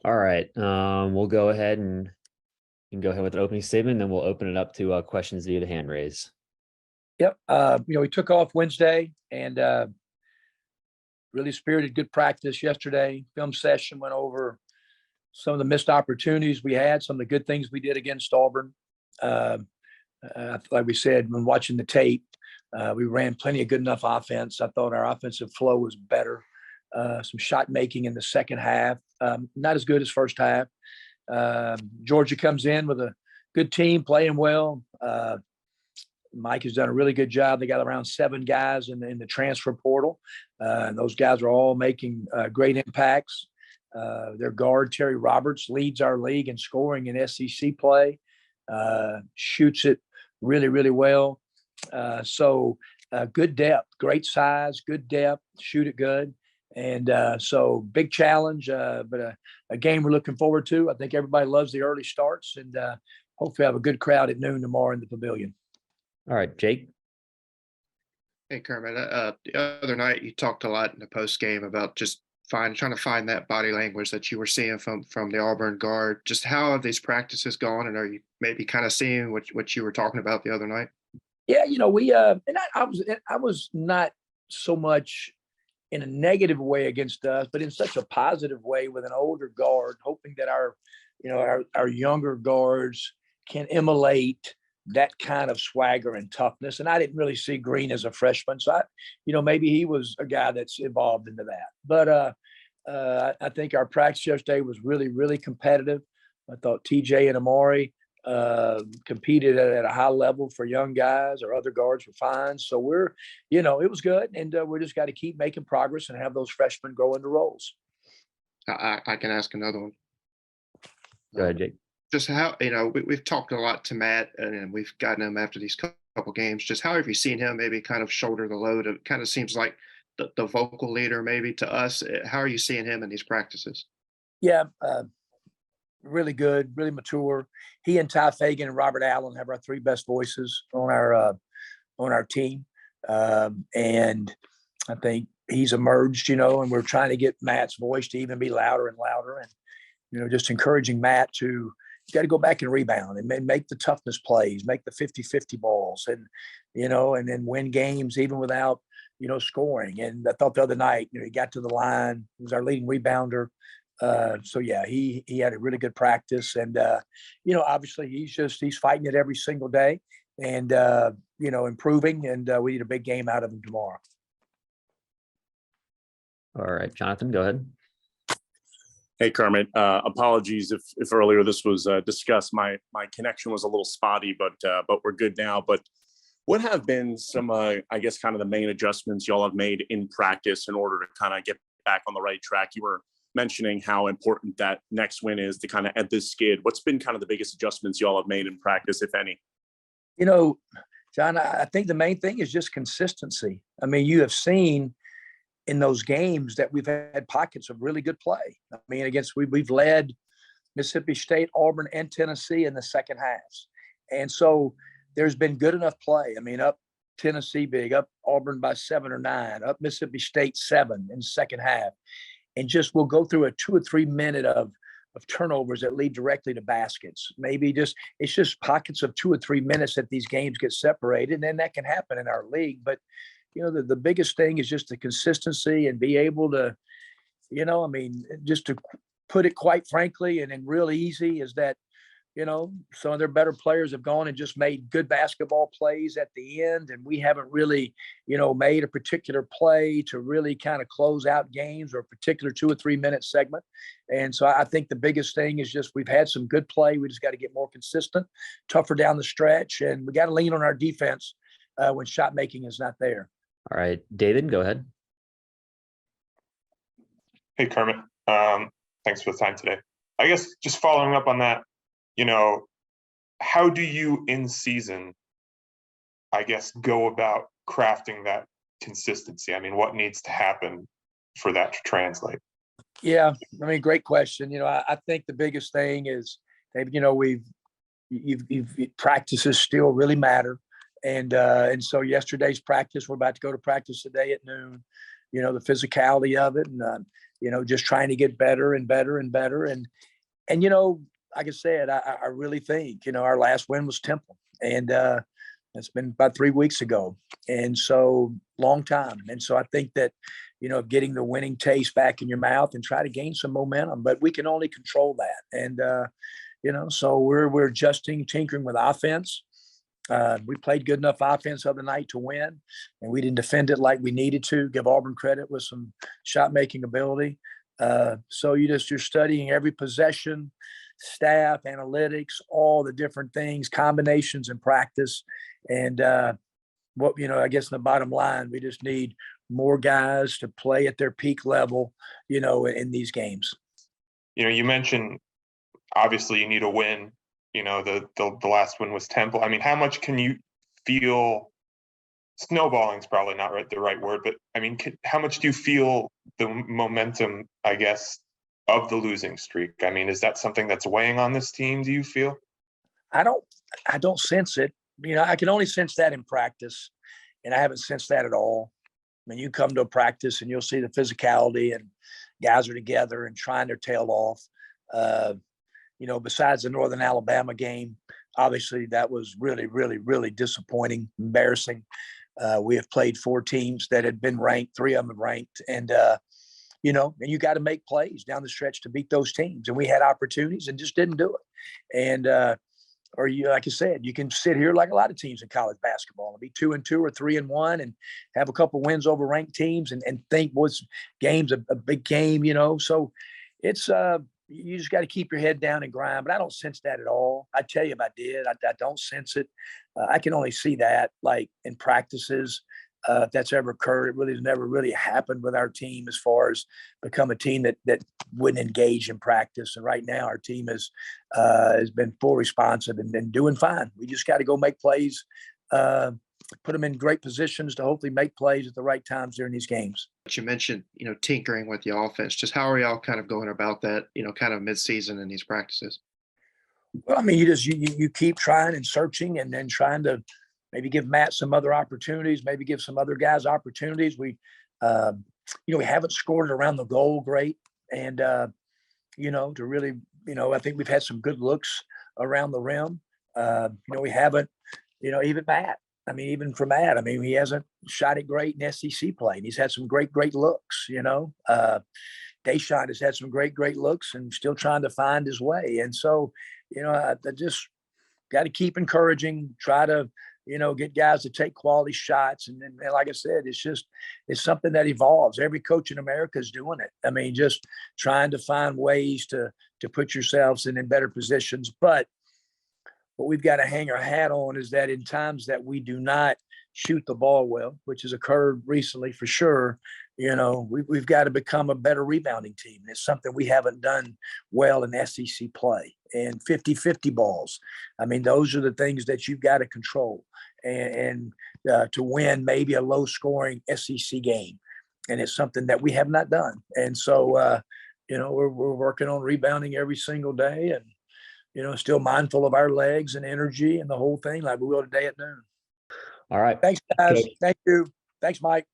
All right. We'll go ahead and you can go ahead with an opening statement, then we'll open it up to questions via the hand raise. Yep. We took off Wednesday and really spirited good practice yesterday. Film session went over some of the missed opportunities we had, some of the good things we did against Auburn. Like we said, when watching the tape, we ran plenty of good enough offense. I thought our offensive flow was better. Some shot making in the second half, not as good as first half. Georgia comes in with a good team playing well. Mike has done a really good job. They got around 7 guys in the transfer portal. And those guys are all making great impacts. Their guard, Terry Roberts, leads our league in scoring in SEC play, shoots it really, really well. So good depth, great size, good depth, shoot it good. And so big challenge, but a game we're looking forward to. I think everybody loves the early starts, and hopefully have a good crowd at noon tomorrow in the pavilion. All right, Jake. Hey, Kermit. The other night you talked a lot in the post game about just trying to find that body language that you were seeing from the Auburn guard. Just how have these practices gone, and are you maybe kind of seeing what you were talking about the other night? Yeah, we and I was not so much in a negative way against us, but in such a positive way with an older guard, hoping that our younger guards can emulate that kind of swagger and toughness. And I didn't really see Green as a freshman, so maybe he was a guy that's evolved into that. But I think our practice yesterday was really, really competitive. I thought TJ and Amari competed at a high level for young guys. Our other guards were fine. So it was good. And we just got to keep making progress and have those freshmen grow into roles. I can ask another one. Go ahead, Jake. Just how, we've talked a lot to Matt, and we've gotten him after these couple games. Just how have you seen him maybe kind of shoulder the load? It kind of seems like the vocal leader maybe to us. How are you seeing him in these practices? Yeah, really good, really mature. He and Ty Fagan and Robert Allen have our 3 best voices on our team, and I think he's emerged. And we're trying to get Matt's voice to even be louder and louder, and just encouraging Matt to. You got to go back and rebound and make the toughness plays, make the 50-50 balls, and then win games even without scoring. And I thought the other night, he got to the line. He was our leading rebounder. So yeah, he had a really good practice, and obviously he's fighting it every single day, and improving. And we need a big game out of him tomorrow. All right, Jonathan, go ahead. Hey, Kermit. Apologies if earlier this was discussed. My connection was a little spotty, but we're good now. But what have been some, I guess, kind of the main adjustments y'all have made in practice in order to kind of get back on the right track? You were mentioning how important that next win is to kind of end this skid. What's been kind of the biggest adjustments y'all have made in practice, if any? John, I think the main thing is just consistency. I mean, you have seen in those games that we've had pockets of really good play. I mean, we've led Mississippi State, Auburn, and Tennessee in the second halves. And so there's been good enough play. I mean, up Tennessee big, up Auburn by 7 or 9, up Mississippi State 7 in the second half. And we'll go through a 2 or 3 minute of turnovers that lead directly to baskets. Maybe it's just pockets of 2 or 3 minutes that these games get separated. And then that can happen in our league. But the biggest thing is just the consistency and be able to, just to put it quite frankly and real easy is that, some of their better players have gone and just made good basketball plays at the end. And we haven't really, made a particular play to really kind of close out games or a particular 2 or 3 minute segment. And so I think the biggest thing is just we've had some good play. We just got to get more consistent, tougher down the stretch. And we got to lean on our defense when shot making is not there. All right, David, go ahead. Hey, Kermit. Thanks for the time today. I guess just following up on that, how do you in season, I guess, go about crafting that consistency? I mean, what needs to happen for that to translate? Yeah, I mean, great question. I think the biggest thing is, David, practices still really matter. And so yesterday's practice, we're about to go to practice today at noon, the physicality of it. And just trying to get better and better and better. And, like I said, I really think, our last win was Temple, and it's been about 3 weeks ago. And so long time. And so I think that, getting the winning taste back in your mouth and try to gain some momentum, but we can only control that. And, so we're adjusting, tinkering with offense. We played good enough offense the other night to win, and we didn't defend it like we needed to. Give Auburn credit with some shot making ability. So you're studying every possession, staff, analytics, all the different things, combinations in practice. And I guess in the bottom line, we just need more guys to play at their peak level, in these games. You mentioned obviously you need a win. The last win was Temple. I mean, how much can you feel? Snowballing is probably not the right word, but I mean, how much do you feel the momentum, I guess, of the losing streak? I mean, is that something that's weighing on this team, do you feel? I don't sense it. I can only sense that in practice, and I haven't sensed that at all. I mean, you come to a practice and you'll see the physicality, and guys are together and trying their tail off. Besides the Northern Alabama game, obviously that was really, really, really disappointing, embarrassing. We have played 4 teams that had been ranked, 3 of them ranked, and and you got to make plays down the stretch to beat those teams. And we had opportunities and just didn't do it. And like I said, you can sit here like a lot of teams in college basketball and be 2-2 or 3-1 and have a couple wins over ranked teams and think was game's a big game, So it's you just got to keep your head down and grind. But I don't sense that at all. I tell you, if I did, I don't sense it. I can only see that like in practices. If that's ever occurred, it really has never really happened with our team as far as become a team that wouldn't engage in practice. And right now our team has been full responsive and doing fine. We just got to go make plays, put them in great positions to hopefully make plays at the right times during these games. You mentioned, tinkering with the offense. Just how are y'all kind of going about that, kind of mid-season in these practices? Well, I mean, you keep trying and searching and then trying to maybe give Matt some other opportunities, maybe give some other guys opportunities. We haven't scored around the goal great. And, to really, I think we've had some good looks around the rim. We haven't, even Matt. I mean, even for Matt, he hasn't shot it great in SEC play. And he's had some great looks, Deshaun has had some great looks and still trying to find his way. And so, I just got to keep encouraging, try to, get guys to take quality shots. And like I said, it's something that evolves. Every coach in America is doing it. Just trying to find ways to put yourselves in better positions. But what we've got to hang our hat on is that in times that we do not shoot the ball well, which has occurred recently for sure, we've got to become a better rebounding team. It's something we haven't done well in SEC play. And 50-50 balls. Those are the things that you've got to control and to win maybe a low scoring SEC game. And it's something that we have not done. And so, we're working on rebounding every single day and, still mindful of our legs and energy and the whole thing like we will today at noon. All right. Thanks, guys. Coach. Thank you. Thanks, Mike.